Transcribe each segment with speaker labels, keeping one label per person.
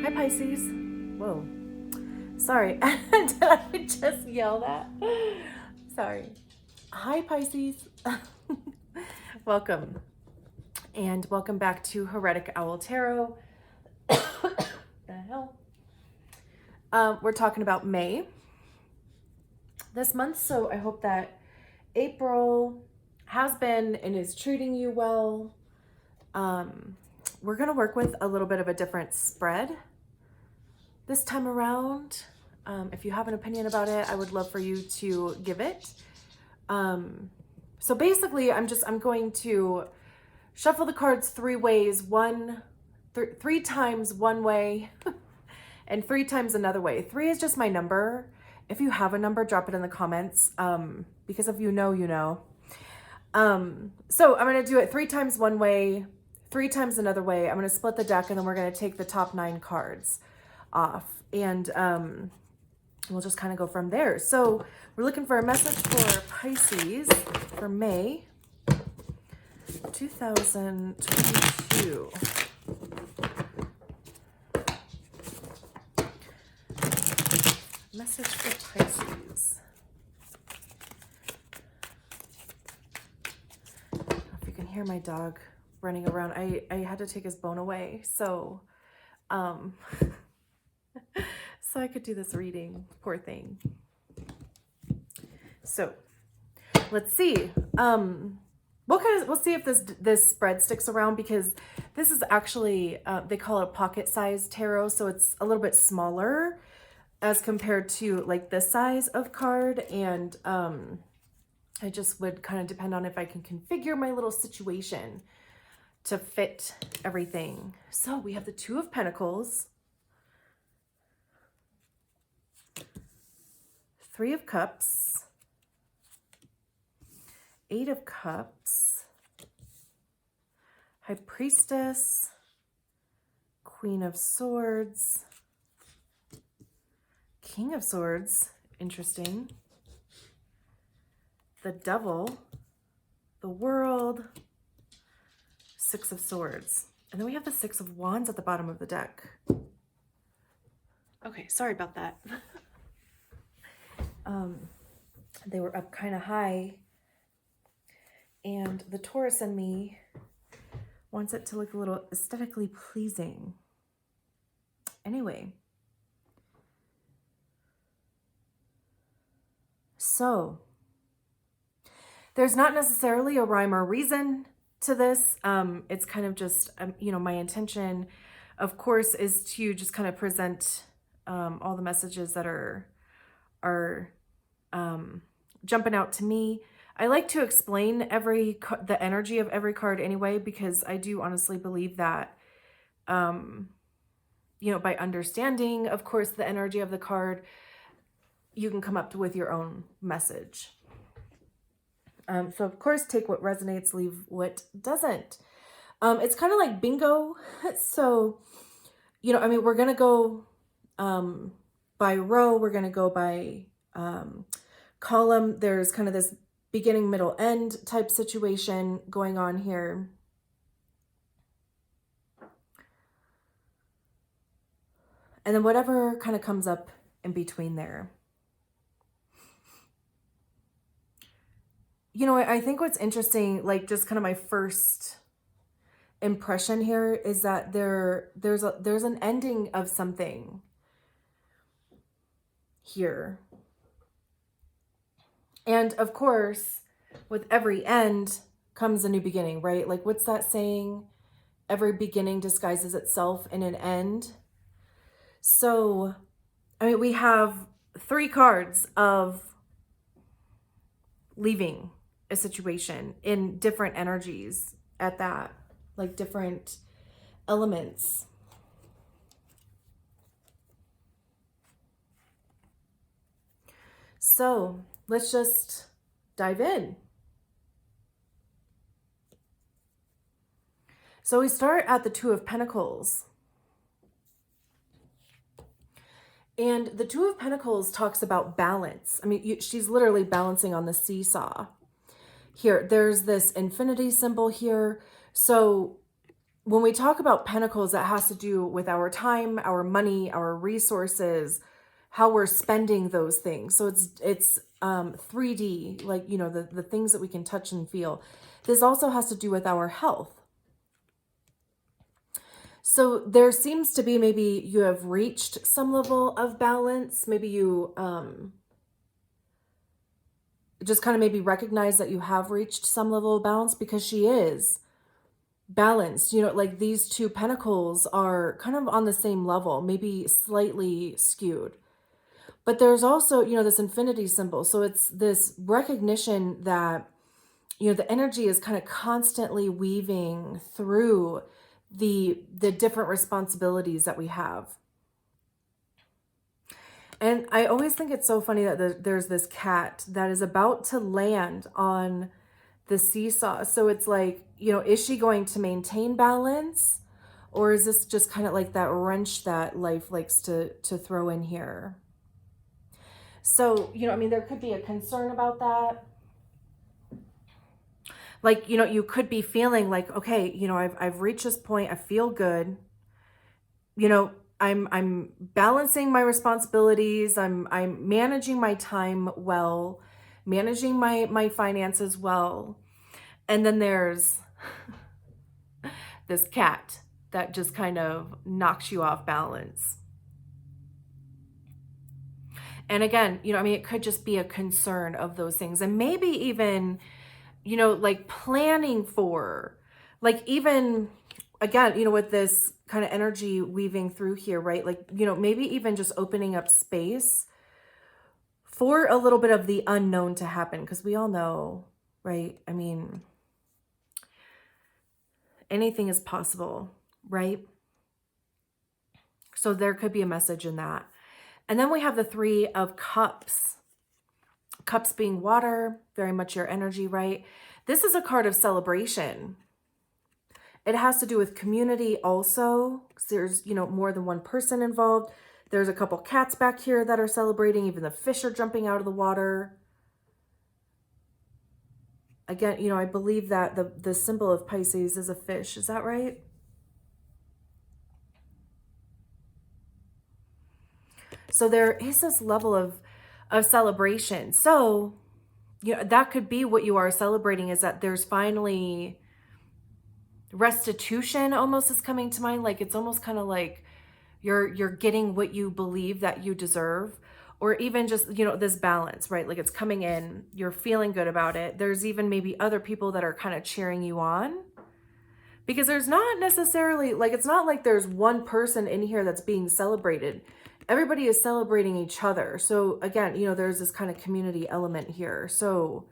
Speaker 1: Hi, Pisces. Whoa. Sorry. Did I just yell that? Sorry. Hi, Pisces. Welcome. And welcome back to Heretic Owl Tarot. The hell? We're talking about May this month, so I hope that April has been and is treating you well. We're going to work with a little bit of a different spread this time around. If you have an opinion about it, I would love for you to give it. So basically, I'm going to shuffle the cards three ways, three times one way and three times another way. 3 is just my number. If you have a number, drop it in the comments, because if you know, you know. So I'm going to do it 3 times one way, 3 times another way. I'm going to split the deck, and then we're going to take the top 9 cards off, and we'll just kind of go from there. So we're looking for a message for Pisces for May 2022. Message for Pisces. I don't know if you can hear my dog running around. I had to take his bone away, so so I could do this reading. Poor thing. So let's see. We'll see if this spread sticks around, because this is actually they call it a pocket size tarot, so it's a little bit smaller as compared to like this size of card, and I just would kind of depend on if I can configure my little situation to fit everything. So we have the 2 of Pentacles, 3 of Cups, 8 of Cups, High Priestess, Queen of Swords, King of Swords, interesting, the Devil, the World, 6 of Swords, and then we have the 6 of Wands at the bottom of the deck. Okay, sorry about that. They were up kind of high, and the Taurus in me wants it to look a little aesthetically pleasing. Anyway, so there's not necessarily a rhyme or reason to this. It's kind of just, my intention, of course, is to just kind of present all the messages that are jumping out to me. I like to explain the energy of every card anyway, because I do honestly believe that, by understanding, of course, the energy of the card, you can come up with your own message. So of course, take what resonates, leave what doesn't. It's kind of like bingo. So, we're going to go by row. We're going to go by column. There's kind of this beginning, middle, end type situation going on here. And then whatever kind of comes up in between there. I think what's interesting, like just kind of my first impression here, is that there's an ending of something here. And of course, with every end comes a new beginning, right? Like, what's that saying? Every beginning disguises itself in an end. So, we have 3 cards of leaving a situation in different energies at that, like different elements. So let's just dive in. So we start at the 2 of Pentacles. And the 2 of Pentacles talks about balance. She's literally balancing on the seesaw. Here, there's this infinity symbol here. So, when we talk about pentacles, that has to do with our time, our money, our resources, how we're spending those things. So it's 3D, like, you know, the things that we can touch and feel. This also has to do with our health. So there seems to be, maybe you have reached some level of balance. Maybe you just kind of maybe recognize that you have reached some level of balance, because she is balanced. You know, like these two pentacles are kind of on the same level, maybe slightly skewed. But there's also, you know, this infinity symbol. So it's this recognition that, you know, the energy is kind of constantly weaving through the different responsibilities that we have. And I always think it's so funny that there's this cat that is about to land on the seesaw. So it's like, you know, is she going to maintain balance, or is this just kind of like that wrench that life likes to throw in here? So, you know, I mean, there could be a concern about that. Like, you know, you could be feeling like, okay, you know, I've reached this point. I feel good. You know, I'm balancing my responsibilities. I'm managing my time well, managing my finances well. And then there's this cat that just kind of knocks you off balance. And again, you know, I mean, it could just be a concern of those things. And maybe even, you know, like planning for, like even, again, you know, with this kind of energy weaving through here, right? Like, you know, maybe even just opening up space for a little bit of the unknown to happen. Because we all know, right? I mean, anything is possible, right? So there could be a message in that. And then we have the 3 of Cups. Cups being water, very much your energy, right? This is a card of celebration. It has to do with community also, because there's, you know, more than one person involved. There's a couple cats back here that are celebrating. Even the fish are jumping out of the water. Again, you know, I believe that the symbol of Pisces is a fish. Is that right? So there is this level of celebration. So, you know, that could be what you are celebrating, is that there's finally restitution almost is coming to mind. Like it's almost kind of like you're getting what you believe that you deserve, or even just, you know, this balance, right? Like it's coming in, you're feeling good about it. There's even maybe other people that are kind of cheering you on, because there's not necessarily, like, it's not like there's one person in here that's being celebrated. Everybody is celebrating each other. So again, you know, there's this kind of community element here. So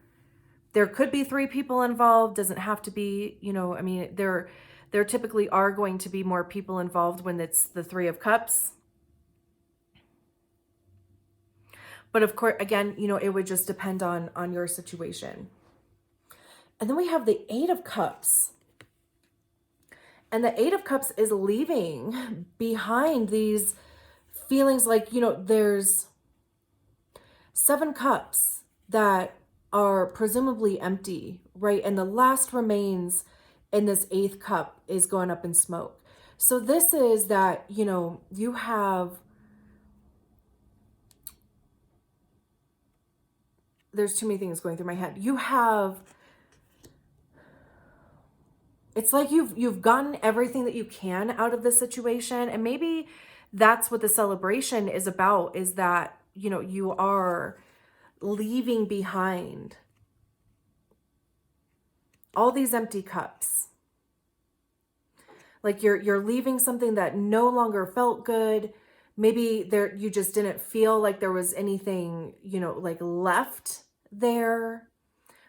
Speaker 1: there could be 3 people involved, doesn't have to be, you know, I mean, there typically are going to be more people involved when it's the 3 of Cups. But of course, again, you know, it would just depend on your situation. And then we have the 8 of Cups. And the 8 of Cups is leaving behind these feelings like, you know, there's 7 cups that are presumably empty, right? And the last remains in this 8th cup is going up in smoke. So this is that, you know, you have, there's too many things going through my head. You have, it's like you've gotten everything that you can out of this situation. And maybe that's what the celebration is about, is that, you know, you are leaving behind all these empty cups. Like you're leaving something that no longer felt good. Maybe there, you just didn't feel like there was anything, you know, like left there.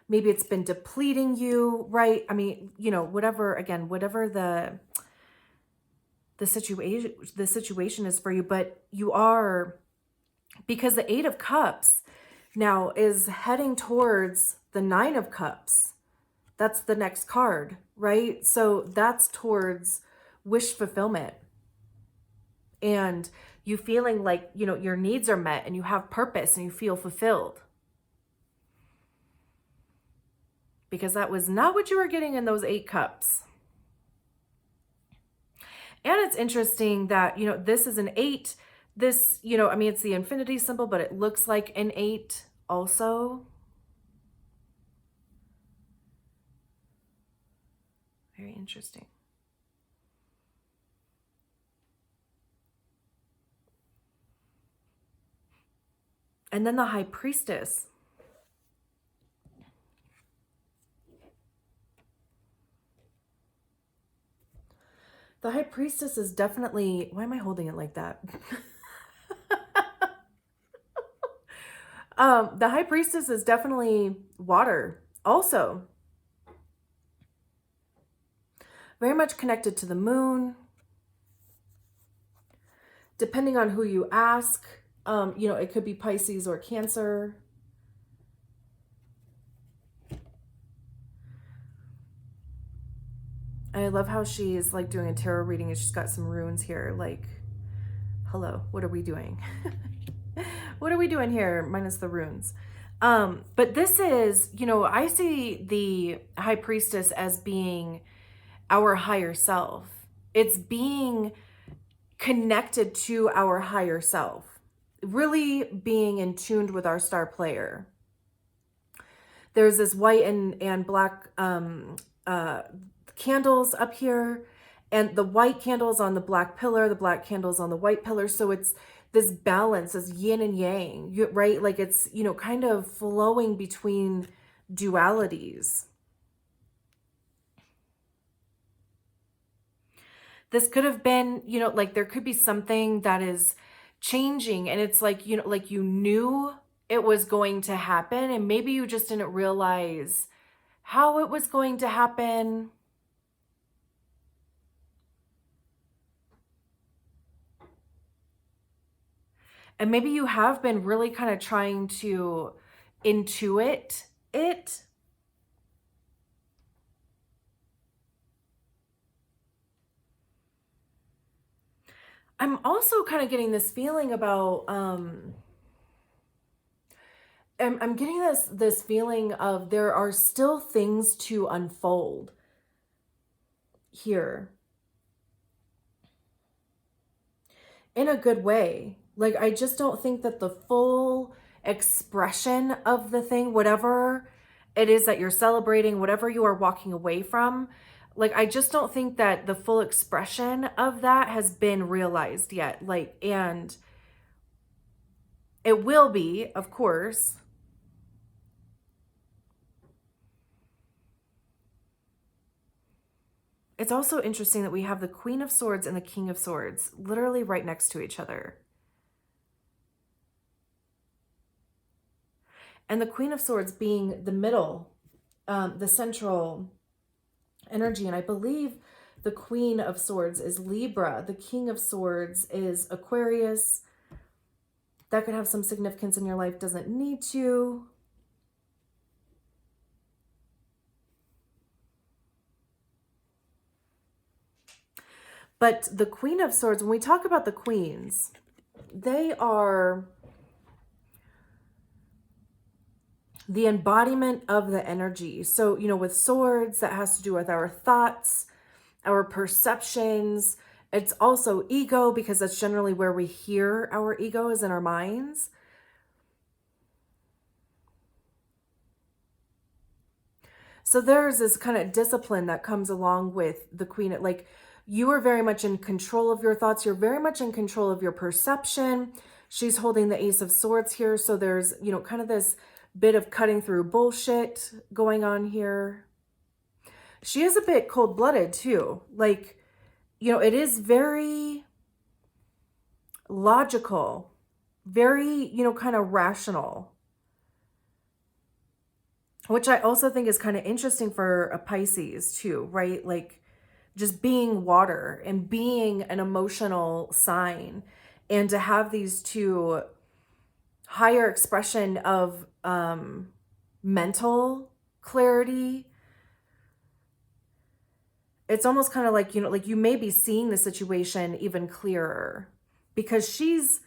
Speaker 1: Maybe it's been depleting you, right? I mean, you know, whatever, again, whatever the situation is for you, but you are, because the 8 of Cups now is heading towards the 9 of Cups. That's the next card, right? So that's towards wish fulfillment. And you feeling like, you know, your needs are met and you have purpose and you feel fulfilled. Because that was not what you were getting in those 8 cups. And it's interesting that, you know, this is an 8. This, you know, I mean, it's the infinity symbol, but it looks like an 8 also. Very interesting. And then the High Priestess. The High Priestess is definitely, why am I holding it like that? The High Priestess is definitely water also. Very much connected to the moon. Depending on who you ask, you know, it could be Pisces or Cancer. And I love how she's like doing a tarot reading and she's got some runes here. Like, hello, what are we doing? What are we doing here? Minus the runes. But this is, you know, I see the High Priestess as being our higher self. It's being connected to our higher self, really being in tuned with our star player. There's this white and black candles up here, and the white candles on the black pillar, the black candles on the white pillar. So it's this balance, this yin and yang, right? Like it's, you know, kind of flowing between dualities. This could have been, you know, like there could be something that is changing and it's like, you know, like you knew it was going to happen and maybe you just didn't realize how it was going to happen. And maybe you have been really kind of trying to intuit it. I'm also kind of getting this feeling about, I'm getting this feeling of there are still things to unfold here in a good way. Like, I just don't think that the full expression of the thing, whatever it is that you're celebrating, whatever you are walking away from, like, I just don't think that the full expression of that has been realized yet. Like, and it will be, of course. It's also interesting that we have the Queen of Swords and the King of Swords literally right next to each other. And the Queen of Swords being the middle, the central energy. And I believe the Queen of Swords is Libra. The King of Swords is Aquarius. That could have some significance in your life, doesn't need to. But the Queen of Swords, when we talk about the queens, they are the embodiment of the energy. So, you know, with swords, that has to do with our thoughts, our perceptions. It's also ego, because that's generally where we hear our ego, is in our minds. So there's this kind of discipline that comes along with the queen. Like, you are very much in control of your thoughts. You're very much in control of your perception. She's holding the Ace of Swords here. So there's, you know, kind of this bit of cutting through bullshit going on here. She is a bit cold-blooded too. Like, you know, it is very logical, very, you know, kind of rational, which I also think is kind of interesting for a Pisces too, right? Like, just being water and being an emotional sign, and to have these two higher expression of mental clarity. It's almost kind of like, you know, like you may be seeing the situation even clearer because she's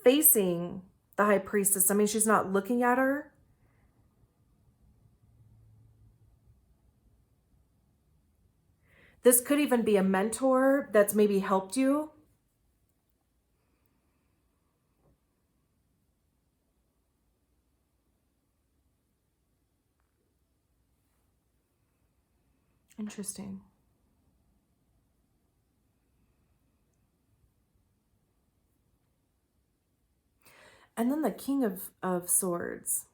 Speaker 1: facing the High Priestess. I mean, she's not looking at her. This could even be a mentor that's maybe helped you. Interesting. And then the King of Swords.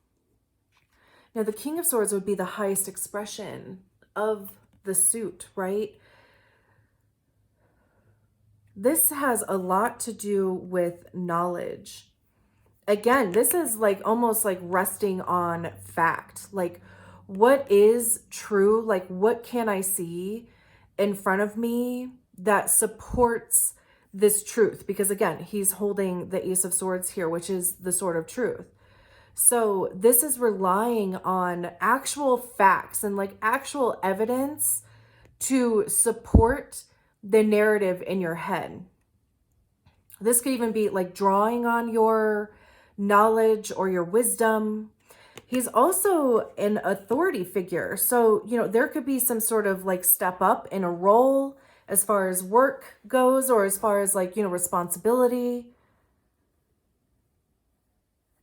Speaker 1: Now, the King of Swords would be the highest expression of the suit, right? This has a lot to do with knowledge. Again, this is like almost like resting on fact. Like, what is true? Like, what can I see in front of me that supports this truth? Because again, he's holding the Ace of Swords here, which is the sword of truth. So this is relying on actual facts and like actual evidence to support the narrative in your head. This could even be like drawing on your knowledge or your wisdom. He's also an authority figure. So, you know, there could be some sort of like step up in a role as far as work goes, or as far as like, you know, responsibility.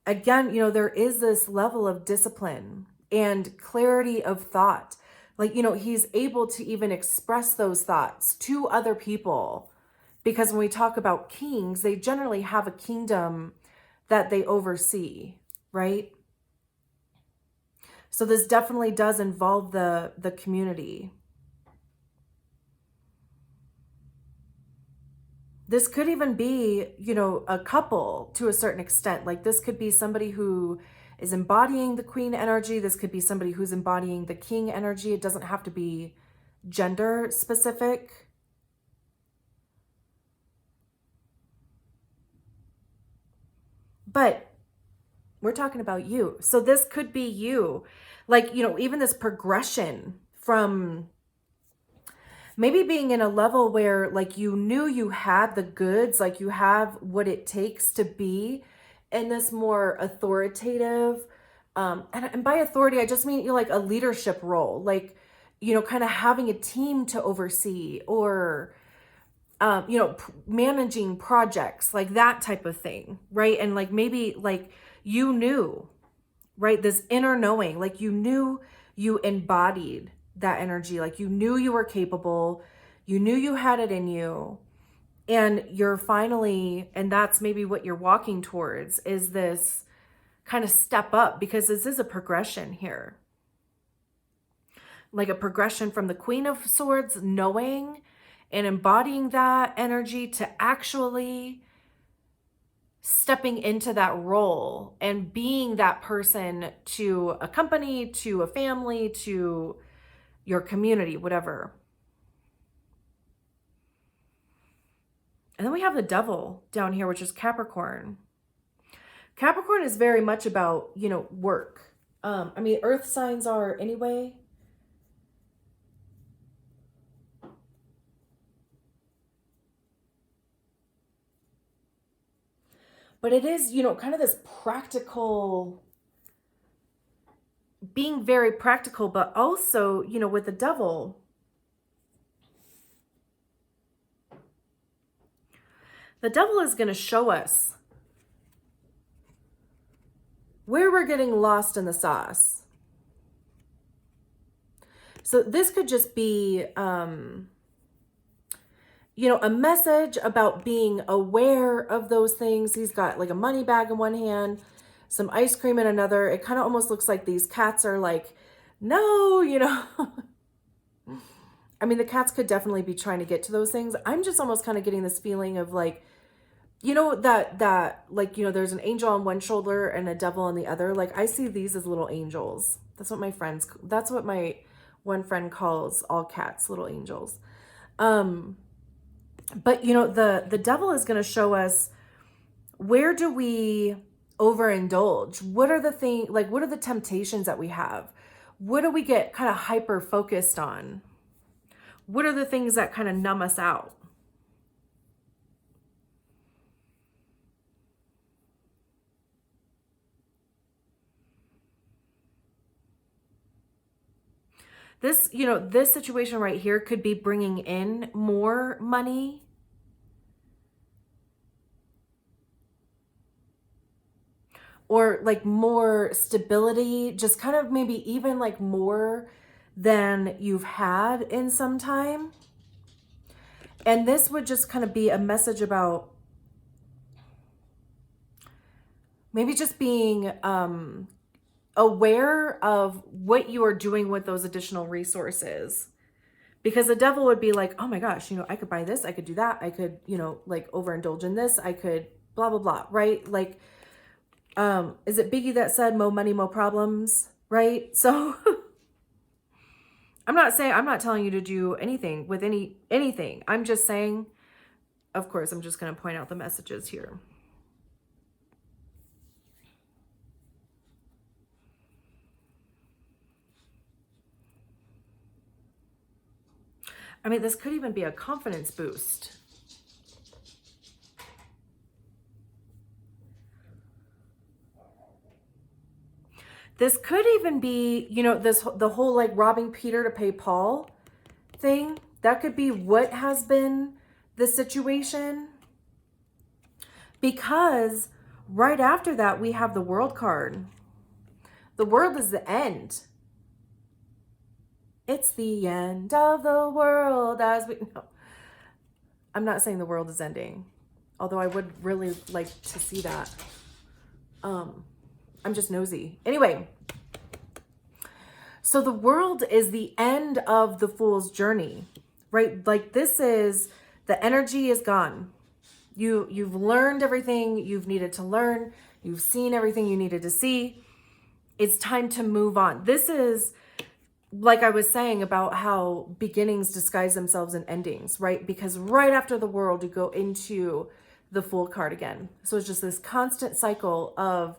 Speaker 1: Again, you know, there is this level of discipline and clarity of thought. Like, you know, he's able to even express those thoughts to other people. Because when we talk about kings, they generally have a kingdom that they oversee, right? So this definitely does involve the community. This could even be, you know, a couple to a certain extent. Like this could be somebody who is embodying the queen energy. This could be somebody who's embodying the king energy. It doesn't have to be gender specific. But we're talking about you. So this could be you. Like, you know, even this progression from maybe being in a level where like you knew you had the goods, like you have what it takes to be in this more authoritative, and by authority, I just mean, you know, like a leadership role, like, you know, kind of having a team to oversee, or, you know, managing projects, like that type of thing, right? And like maybe like you knew, right? This inner knowing, like you knew you embodied that energy, like you knew you were capable, you knew you had it in you, and you're finally, and that's maybe what you're walking towards, is this kind of step up, because this is a progression here. Like a progression from the Queen of Swords, knowing and embodying that energy, to actually stepping into that role and being that person to a company, to a family, to your community, whatever. And then we have the Devil down here, which is Capricorn. Capricorn is very much about, you know, work. I mean, earth signs are anyway. But it is, you know, kind of this practical, being very practical, but also, you know, with the Devil, the Devil is going to show us where we're getting lost in the sauce. So this could just be, you know, a message about being aware of those things. He's got like a money bag in one hand, some ice cream in another. It kind of almost looks like these cats are like, no, you know. I mean, the cats could definitely be trying to get to those things. I'm just almost kind of getting this feeling of like, you know, that like, you know, there's an angel on one shoulder and a devil on the other. Like I see these as little angels. That's what my one friend calls all cats, little angels. But you know, the devil is going to show us, where do we overindulge? What are the things, like, what are the temptations that we have? What do we get kind of hyper focused on? What are the things that kind of numb us out? This, you know, this situation right here could be bringing in more money. Or like more stability, just kind of maybe even like more than you've had in some time. And this would just kind of be a message about maybe just being aware of what you are doing with those additional resources. Because the devil would be like, oh my gosh, you know, I could buy this, I could do that, I could, you know, like overindulge in this, I could blah, blah, blah, right? Like, is it Biggie that said, "Mo money, mo problems," right? So I'm not telling you to do anything with anything. I'm just saying, of course, I'm just going to point out the messages here. I mean, this could even be a confidence boost. This could even be, you know, the whole like robbing Peter to pay Paul thing. That could be what has been the situation. Because right after that, we have the World card. The world is the end. It's the end of the world as we... No, I'm not saying the world is ending. Although I would really like to see that. I'm just nosy. Anyway, so the world is the end of the fool's journey, right? Like this is, the energy is gone. You've learned everything you've needed to learn. You've seen everything you needed to see. It's time to move on. This is, like I was saying about how beginnings disguise themselves in endings, right? Because right after the world, you go into the Fool card again. So it's just this constant cycle of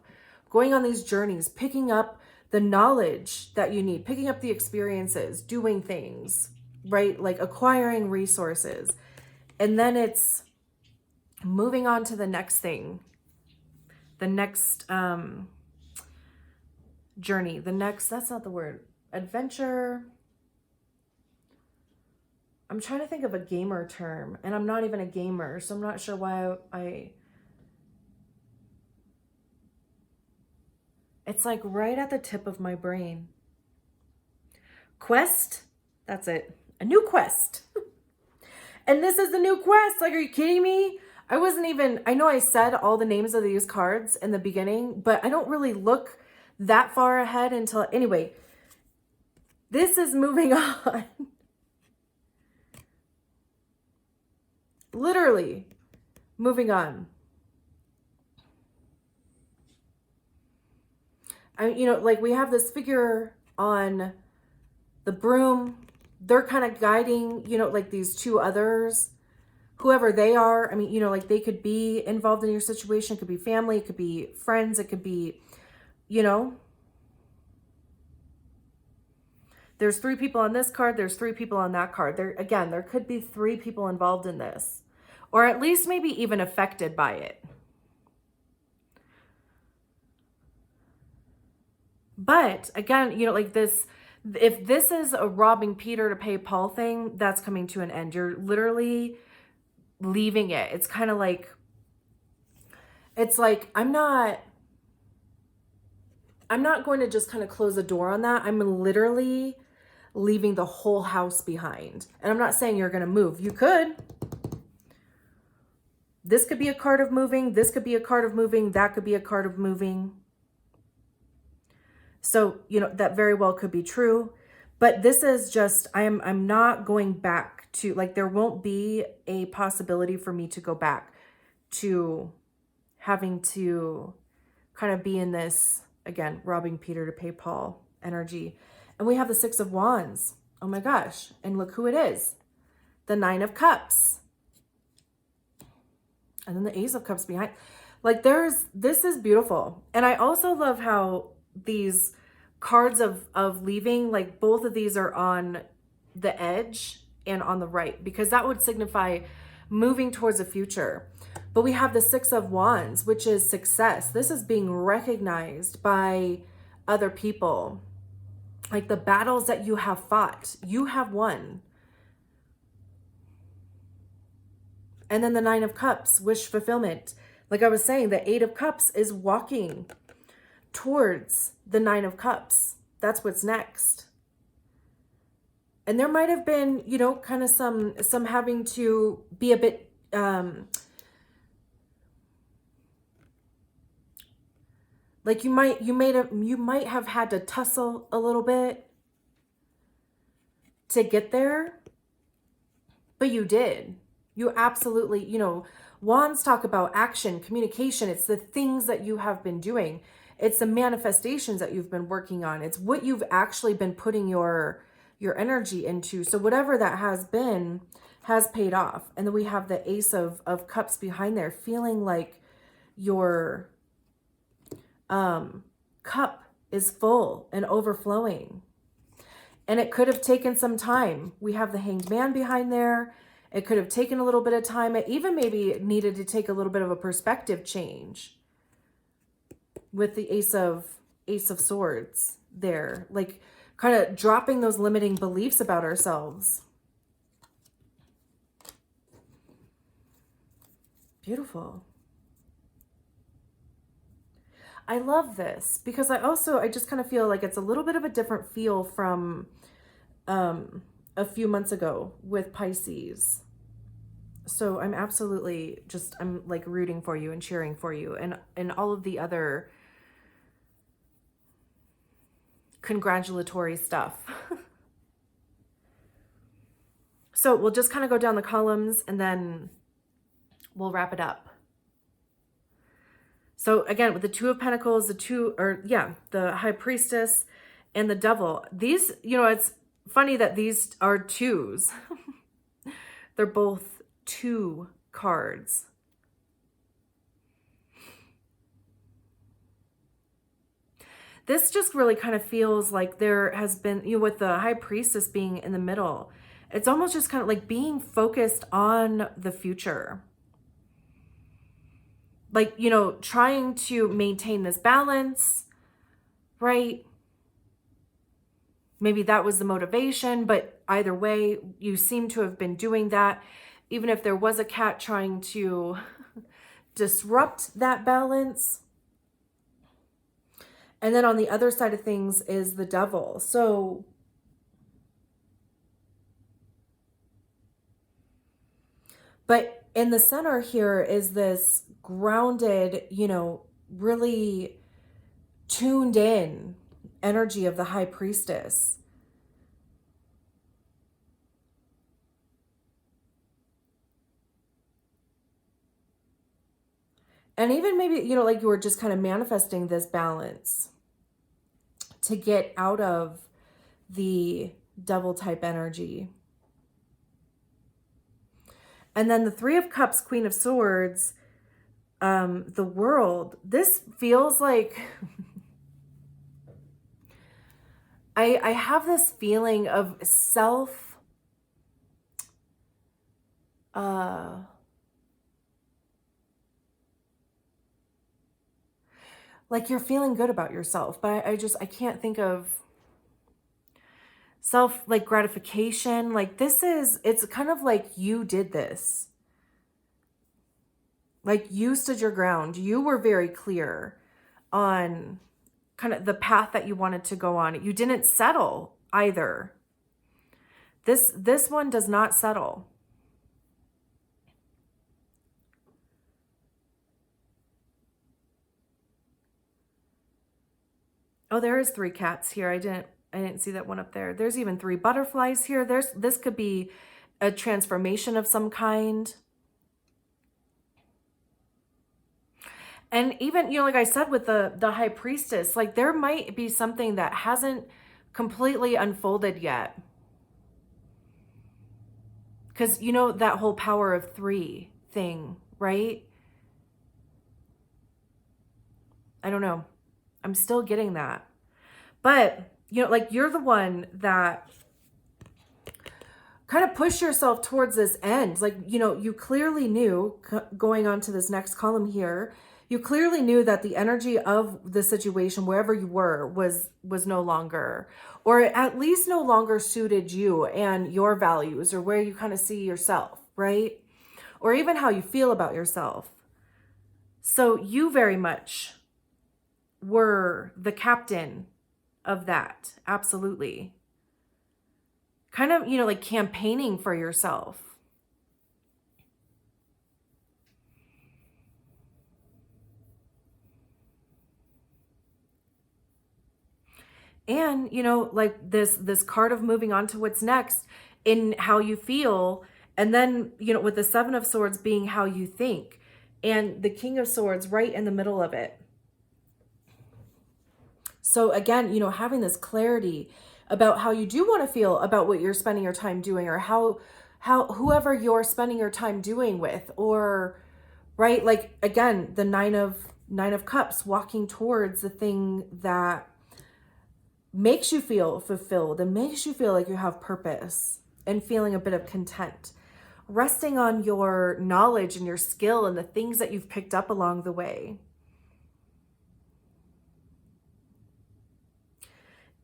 Speaker 1: going on these journeys, picking up the knowledge that you need, picking up the experiences, doing things, right? Like acquiring resources. And then it's moving on to the next thing, the next journey, the next, that's not the word, adventure. I'm trying to think of a gamer term, and I'm not even a gamer, so I'm not sure why it's like right at the tip of my brain. Quest? That's it. A new quest. And this is the new quest. Like, are you kidding me? I know I said all the names of these cards in the beginning, but I don't really look that far ahead until, anyway, this is moving on. Literally moving on. You know, like we have this figure on the broom. They're kind of guiding, you know, like these two others, whoever they are. I mean, you know, like they could be involved in your situation. It could be family. It could be friends. It could be, you know. There's 3 people on this card. There's 3 people on that card. There could be 3 people involved in this, or at least maybe even affected by it. But again, you know, like this, if this is a robbing Peter to pay Paul thing, that's coming to an end. You're literally leaving it. It's kind of like, it's like, I'm not going to just kind of close the door on that. I'm literally leaving the whole house behind. And I'm not saying you're going to move. You could. This could be a card of moving. This could be a card of moving. That could be a card of moving. So, you know, that very well could be true. But this is just, I'm not going back to, like, there won't be a possibility for me to go back to having to kind of be in this, again, robbing Peter to pay Paul energy. And we have the 6 of Wands. Oh my gosh. And look who it is. The 9 of Cups. And then the Ace of Cups behind. Like this is beautiful. And I also love how these cards of leaving, like both of these are on the edge and on the right, because that would signify moving towards the future. But we have the 6 of Wands, which is success. This is being recognized by other people. Like the battles that you have fought, you have won. And then the Nine of Cups, wish fulfillment. Like I was saying, the Eight of Cups is walking towards the Nine of Cups. That's what's next. And there might have been, you know, kind of some having to be a bit, like you might have had to tussle a little bit to get there, but you did. You absolutely, you know, wands talk about action, communication. It's the things that you have been doing. It's the manifestations that you've been working on. It's what you've actually been putting your energy into. So whatever that has been has paid off. And then we have the Ace of Cups behind there, feeling like your cup is full and overflowing. And it could have taken some time. We have the Hanged Man behind there. It could have taken a little bit of time. It even maybe needed to take a little bit of a perspective change with the Ace of Swords there. Like kind of dropping those limiting beliefs about ourselves. Beautiful. I love this because I just kind of feel like it's a little bit of a different feel from a few months ago with Pisces. So I'm absolutely I'm like rooting for you and cheering for you and all of the other congratulatory stuff. So we'll just kind of go down the columns and then we'll wrap it up. So again, with the Two of Pentacles, the High Priestess and the Devil, these, you know, it's funny that these are twos. They're both 2 cards. This just really kind of feels like there has been, you know, with the High Priestess being in the middle, it's almost just kind of like being focused on the future. Like, you know, trying to maintain this balance, right? Maybe that was the motivation, but either way, you seem to have been doing that. Even if there was a cat trying to disrupt that balance. And then on the other side of things is the Devil. So but in the center here is this grounded, you know, really tuned in energy of the High Priestess. And even maybe, you know, like you were just kind of manifesting this balance to get out of the Devil type energy. And then the Three of Cups, Queen of Swords, the World. This feels like I have this feeling of like you're feeling good about yourself, but I can't think of self like gratification. Like it's kind of like you did this. Like you stood your ground. You were very clear on kind of the path that you wanted to go on. You didn't settle either. This one does not settle. Oh, there is 3 cats here. I didn't see that one up there. There's even 3 butterflies here. This could be a transformation of some kind. And even, you know, like I said with the High Priestess, like there might be something that hasn't completely unfolded yet. Because, you know, that whole power of 3 thing, right? I don't know. I'm still getting that. But, you know, like you're the one that kind of push yourself towards this end. Like, you know, you clearly knew going on to this next column here, You clearly knew that the energy of the situation, wherever you were, was no longer, or at least no longer suited you and your values, or where you kind of see yourself, right? Or even how you feel about yourself. So you very much were the captain of that. Absolutely. Kind of, like campaigning for yourself. And, like this card of moving on to what's next in how you feel. And then, with the Seven of Swords being how you think, and the King of Swords right in the middle of it. So again, having this clarity about how you do want to feel about what you're spending your time doing, or how whoever you're spending your time doing with, or right, like again, the Nine of Cups, walking towards the thing that makes you feel fulfilled and makes you feel like you have purpose, and feeling a bit of content, resting on your knowledge and your skill and the things that you've picked up along the way.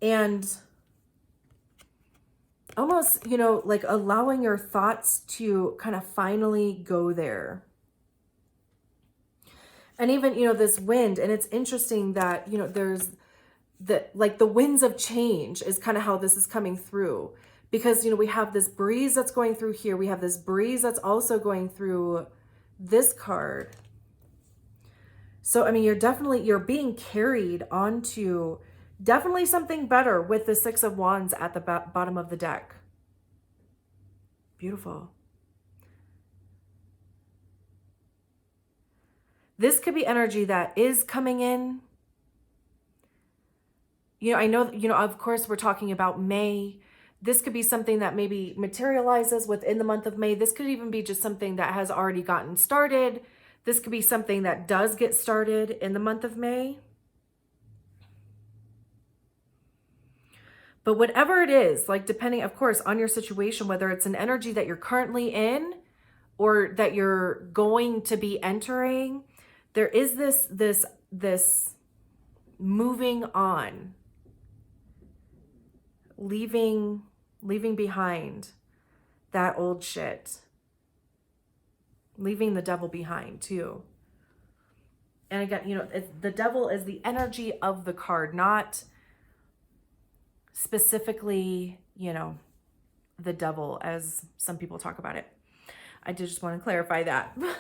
Speaker 1: And almost, like allowing your thoughts to kind of finally go there. And even, this wind, and it's interesting that, there's the winds of change is kind of how this is coming through, because, we have this breeze that's going through here. We have this breeze that's also going through this card. So, I mean, you're being carried onto definitely something better with the Six of Wands at the bottom of the deck. Beautiful. This could be energy that is coming in. I know, of course, we're talking about May. This could be something that maybe materializes within the month of May. This could even be just something that has already gotten started. This could be something that does get started in the month of May. But whatever it is, like depending, of course, on your situation, whether it's an energy that you're currently in or that you're going to be entering, there is this moving on, leaving behind that old shit, leaving the devil behind too. And again, the devil is the energy of the card, not specifically, the devil as some people talk about it. I did just want to clarify that. And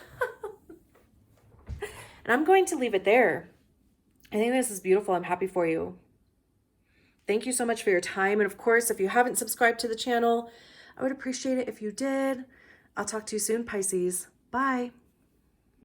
Speaker 1: I'm going to leave it there. I think this is beautiful. I'm happy for you. Thank you so much for your time. And of course, if you haven't subscribed to the channel, I would appreciate it if you did. I'll talk to you soon, Pisces. Bye.